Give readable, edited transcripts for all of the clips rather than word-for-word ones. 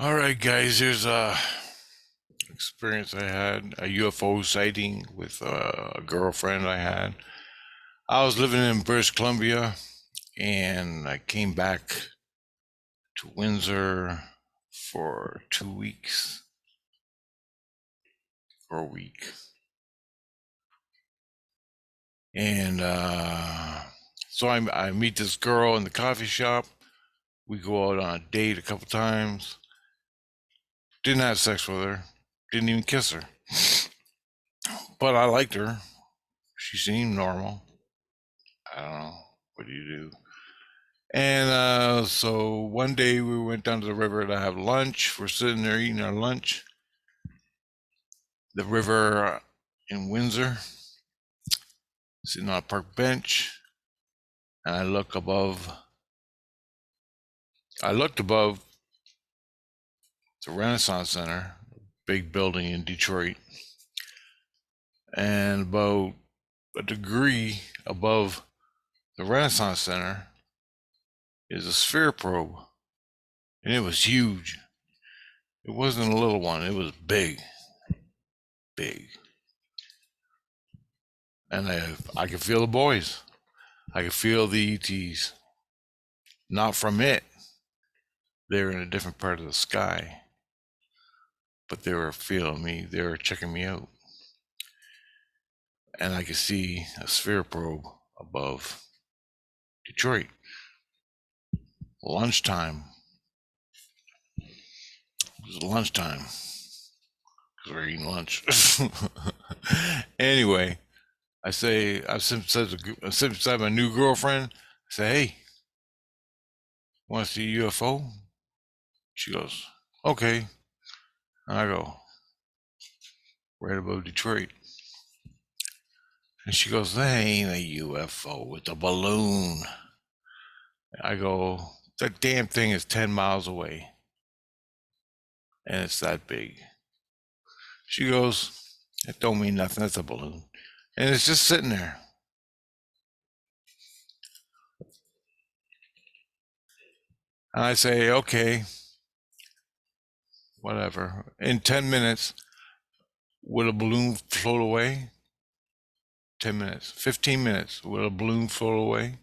All right, guys, here's a experience I had, a UFO sighting with a girlfriend I had. I was living in British Columbia and I came back to Windsor for 2 weeks or a week. And so I meet this girl in the coffee shop. We go out on a date a couple times. Didn't have sex with her. Didn't even kiss her. But I liked her. She seemed normal. I don't know. What do you do? And so one day we went down to the river to have lunch. We're sitting there eating our lunch. The river in Windsor, sitting on a park bench, and I looked above the Renaissance Center, big building in Detroit, and about a degree above the Renaissance Center is a sphere probe, and it was huge. It wasn't a little one, it was big, big. And I could feel the boys. I could feel the ETs. Not from it. They were in a different part of the sky. But they were feeling me. They were checking me out. And I could see a sphere probe above Detroit. Lunchtime. It was lunchtime. Because we're eating lunch. Anyway, I'm sitting beside my new girlfriend. I say, hey, want to see a UFO? She goes, okay. And I go, right above Detroit. And she goes, that ain't a UFO, it's a balloon. I go, that damn thing is 10 miles away. And it's that big. She goes, that don't mean nothing, that's a balloon. And it's just sitting there. And I say, okay, whatever. In 10 minutes, will a balloon float away? 10 minutes. 15 minutes, will a balloon float away?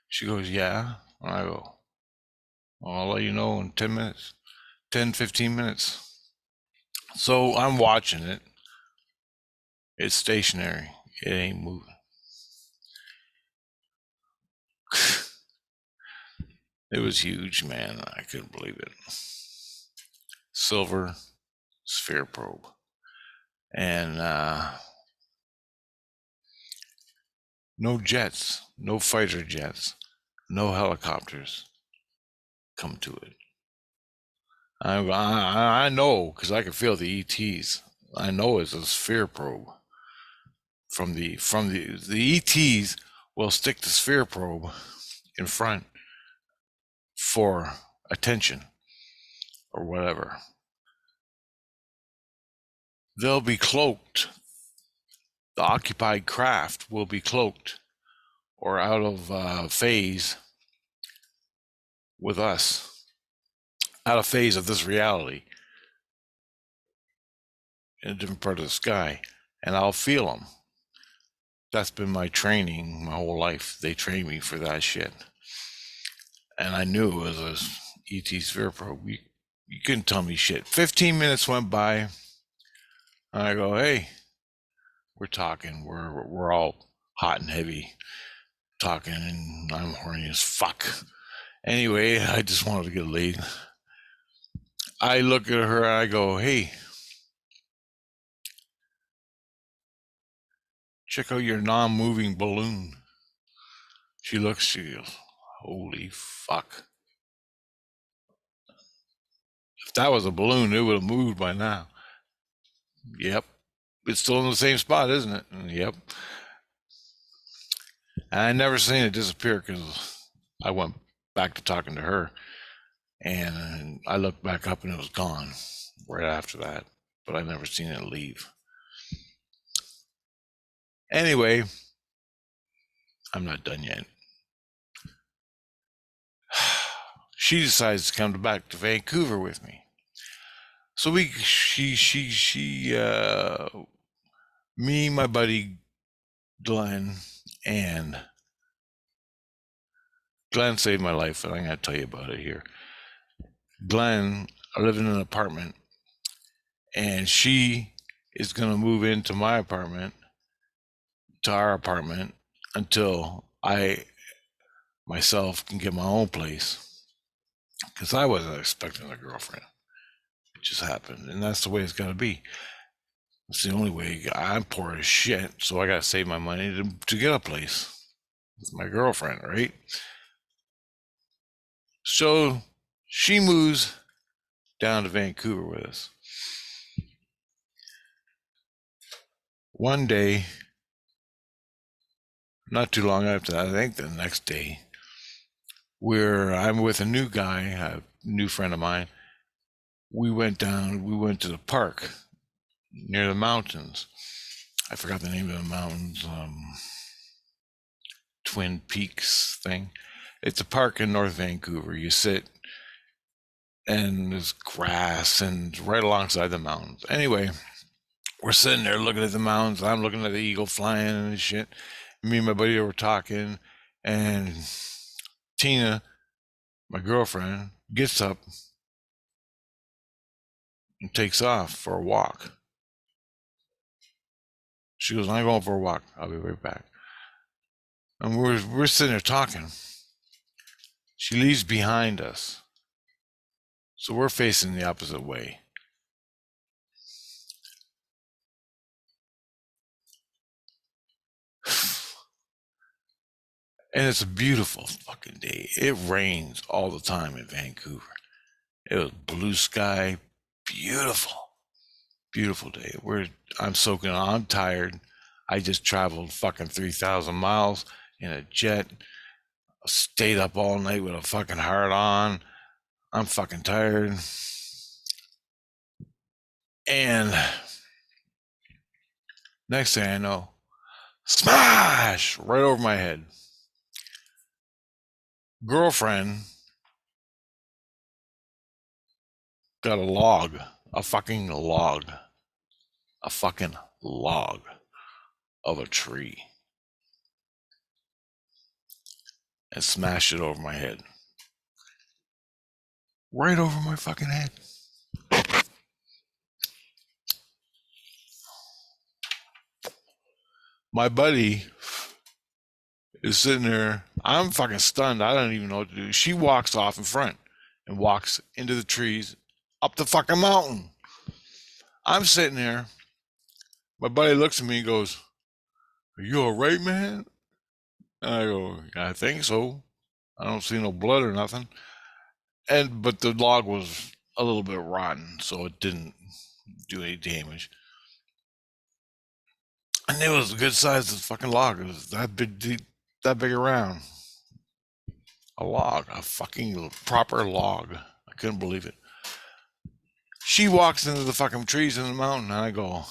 She goes, yeah. And I go, well, I'll let you know in 10 minutes. 10, 15 minutes. So I'm watching it. It's stationary. It ain't moving. It was huge, man. I couldn't believe it. Silver sphere probe. And no jets, no fighter jets, no helicopters come to it. I know because I can feel the ETs. I know it's a sphere probe. From the ETs will stick the sphere probe in front for attention or whatever. They'll be cloaked. The occupied craft will be cloaked or out of phase with us, out of phase of this reality in a different part of the sky, and I'll feel them. That's been my training my whole life. They trained me for that shit. And I knew it was a ET sphere probe. You couldn't tell me shit. 15 minutes went by, and I go, hey, we're talking. We're all hot and heavy talking, and I'm horny as fuck. Anyway, I just wanted to get laid. I look at her and I go, hey, check out your non-moving balloon. She looks, she goes, holy fuck. If that was a balloon, it would have moved by now. Yep. It's still in the same spot, isn't it? Yep. And I never seen it disappear because I went back to talking to her. And I looked back up and it was gone right after that. But I never seen it leave. Anyway, I'm not done yet. She decides to come back to Vancouver with me. So me, my buddy Glenn, and Glenn saved my life, and I'm gonna tell you about it here. Glenn, I live in an apartment, and she is gonna move into my apartment, to our apartment, until I myself can get my own place. Because I wasn't expecting a girlfriend. It just happened, and that's the way it's gotta be. It's the only way. I'm poor as shit, so I gotta save my money to get a place with my girlfriend, right? So she moves down to Vancouver with us. One day, not too long after that, I think the next day, where I'm with a new guy, a new friend of mine. We went to the park near the mountains. I forgot the name of the mountains, Twin Peaks thing. It's a park in North Vancouver. You sit and there's grass and right alongside the mountains. Anyway, we're sitting there looking at the mountains. I'm looking at the eagle flying and shit. Me and my buddy were talking, and Tina, my girlfriend, gets up and takes off for a walk. She goes, "I'm going for a walk. I'll be right back." And we're sitting there talking. She leaves behind us, so we're facing the opposite way. And it's a beautiful fucking day. It rains all the time in Vancouver. It was blue sky, beautiful, beautiful day. I'm soaking on. I'm tired. I just traveled fucking 3,000 miles in a jet. Stayed up all night with a fucking heart on. I'm fucking tired. And next thing I know, smash right over my head. Girlfriend got a fucking log of a tree, and smashed it over my head. Right over my fucking head. My buddy is sitting there. I'm fucking stunned. I don't even know what to do. She walks off in front and walks into the trees up the fucking mountain. I'm sitting there. My buddy looks at me and goes, "Are you all right, man?" And I go, "I think so. I don't see no blood or nothing." But the log was a little bit rotten, so it didn't do any damage. And it was a good sized fucking log. It was that big around. A log, a fucking proper log. I couldn't believe it. She walks into the fucking trees in the mountain, and I go,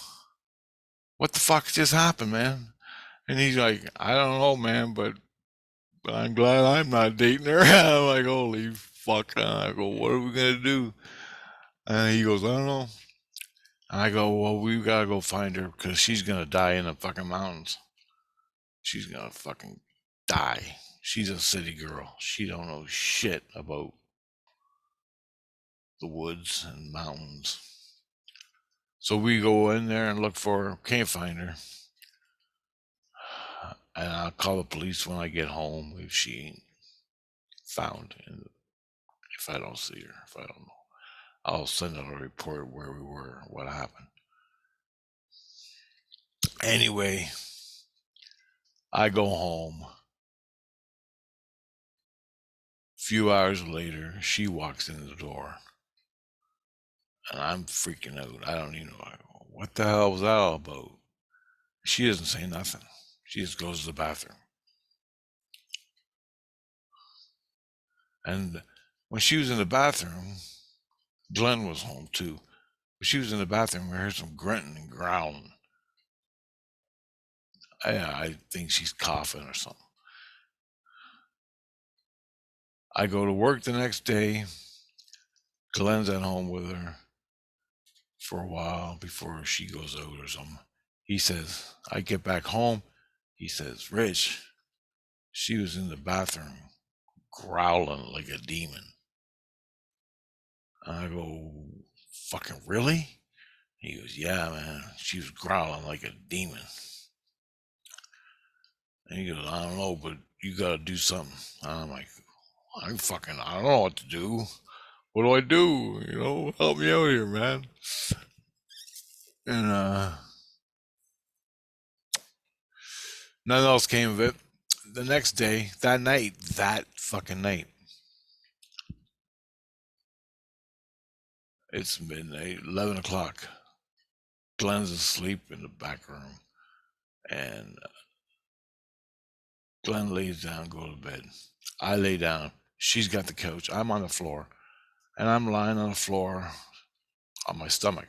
"What the fuck just happened, man?" And he's like, "I don't know, man, but I'm glad I'm not dating her." I'm like, "Holy fuck." I go, "What are we gonna do?" And he goes, "I don't know." And I go, "Well, we gotta go find her because she's gonna die in the fucking mountains. She's gonna fucking die. She's a city girl. She don't know shit about the woods and mountains." So we go in there and look for her. Can't find her. And I'll call the police when I get home if she ain't found. And if I don't see her, if I don't know, I'll send out a report where we were, what happened. Anyway, I go home. A few hours later, she walks in the door. And I'm freaking out. I don't even know. I go, "What the hell was that all about?" She doesn't say nothing. She just goes to the bathroom. And when she was in the bathroom, Glenn was home too. When she was in the bathroom, we heard some grunting and growling. I think she's coughing or something. I go to work the next day. Glenn's at home with her. for a while before she goes out or something. He says, I get back home. He says, Rich, she was in the bathroom growling like a demon. And I go, fucking really? He goes, yeah, man. She was growling like a demon. And he goes, I don't know, but you got to do something. And I'm like, I don't know what to do. What do I do? You know, help me out here, man. And nothing else came of it. The next day, that fucking night, it's midnight, 11 o'clock. Glenn's asleep in the back room. And Glenn lays down, go to bed. I lay down. She's got the couch. I'm on the floor. And I'm lying on the floor on my stomach.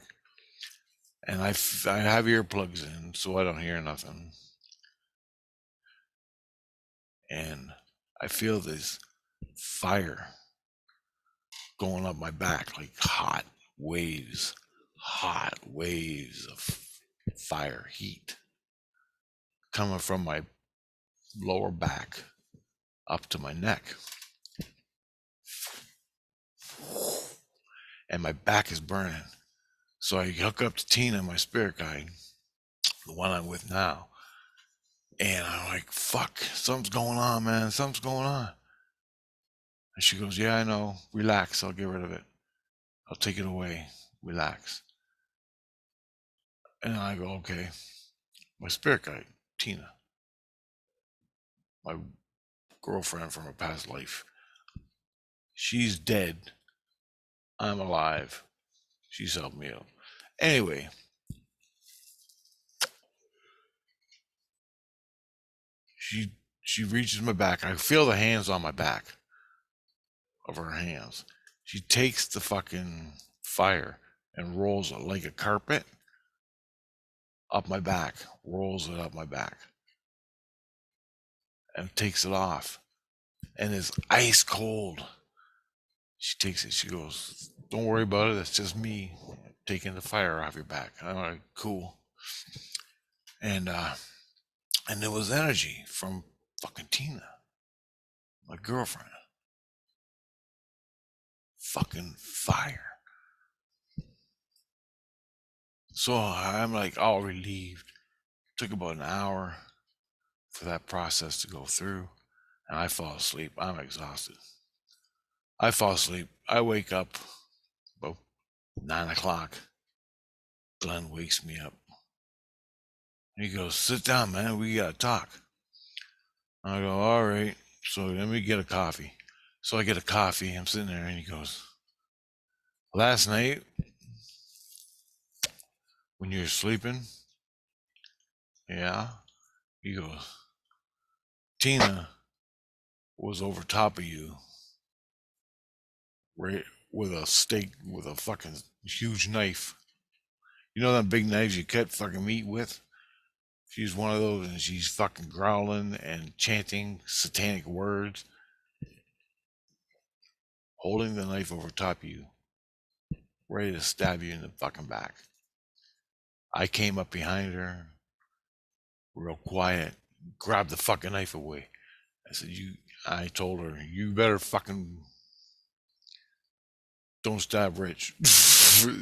And I have earplugs in, so I don't hear nothing. And I feel this fire going up my back, like hot waves of fire, heat coming from my lower back up to my neck. And my back is burning. So I hook up to Tina, my spirit guide, the one I'm with now. And I'm like, fuck, something's going on, man. Something's going on. And she goes, yeah, I know. Relax. I'll get rid of it. I'll take it away. Relax. And I go, okay. My spirit guide, Tina, my girlfriend from a past life. She's dead. I'm alive. She's helped me out. Anyway, she reaches my back. I feel the hands on my back of her hands. She takes the fucking fire and rolls it like a carpet up my back, rolls it up my back, and takes it off. And it's ice cold. She takes it. She goes, don't worry about it. It's just me taking the fire off your back. I'm like, cool. And there was energy from fucking Tina, my girlfriend. Fucking fire. So I'm like all relieved. Took about an hour for that process to go through, and I fall asleep. I'm exhausted. I fall asleep. I wake up about 9 o'clock. Glenn wakes me up. He goes, sit down, man. We got to talk. I go, all right. So let me get a coffee. So I get a coffee. I'm sitting there, and he goes, last night when you were sleeping, yeah, he goes, Tina was over top of you, right, with a steak, with a fucking huge knife. You know them big knives you cut fucking meat with? She's one of those, and she's fucking growling and chanting satanic words, holding the knife over top of you, ready to stab you in the fucking back. I came up behind her, real quiet, grabbed the fucking knife away. I told her, you better fucking don't stab Rich.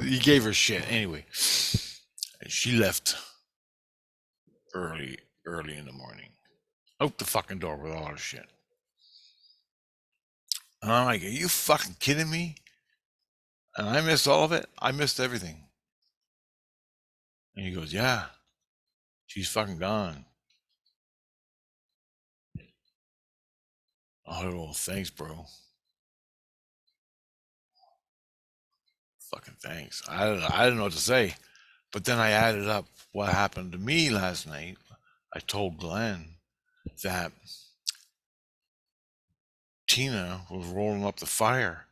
He gave her shit. Anyway, she left early in the morning. Out the fucking door with all her shit. And I'm like, are you fucking kidding me? And I missed all of it. I missed everything. And he goes, yeah, she's fucking gone. Oh, well, thanks, bro. Fucking thanks. I don't know what to say. But then I added up what happened to me last night. I told Glenn that Tina was rolling up the fire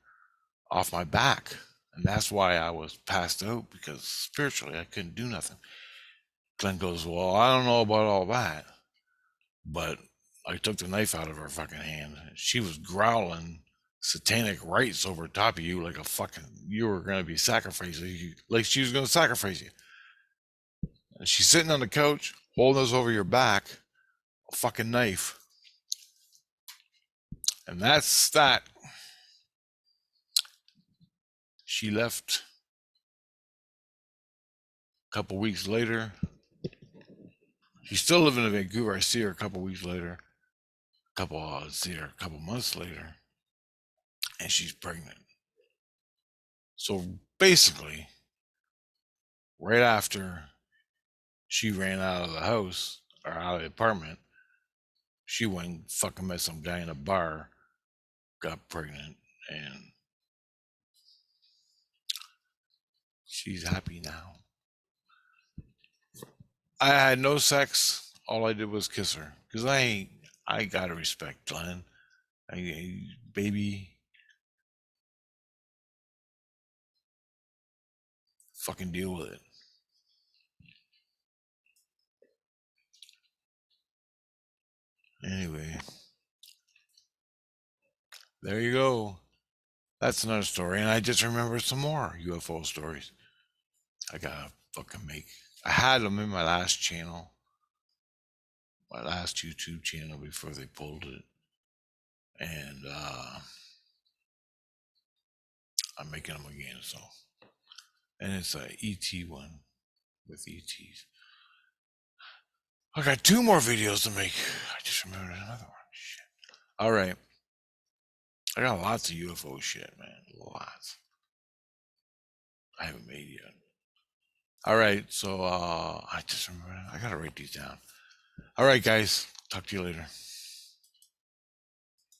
off my back. And that's why I was passed out, because spiritually I couldn't do nothing. Glenn goes, well, I don't know about all that, but I took the knife out of her fucking hand. She was growling satanic rites over top of you, like a fucking, you were gonna be sacrificed, like she was gonna sacrifice you. And she's sitting on the couch, holding us over your back, a fucking knife. And that's that. She left a couple weeks later. She's still living in Vancouver. I see her a couple weeks later. See her a couple months later, and she's pregnant. So basically, right after she ran out of the house or out of the apartment, she went and fucking met some guy in a bar, got pregnant, and she's happy now. I had no sex. All I did was kiss her because I gotta respect Glenn. Baby, fucking deal with it. Anyway, there you go. That's another story. And I just remember some more UFO stories. I gotta fucking make. I had them in my last channel, my last YouTube channel before they pulled it. And I'm making them again. So, and it's a ET one with ETs. I got 2 more videos to make. I just remembered another one. Shit. All right. I got lots of UFO shit, man. Lots. I haven't made yet. All right. So I just remember. I gotta write these down. All right, guys. Talk to you later.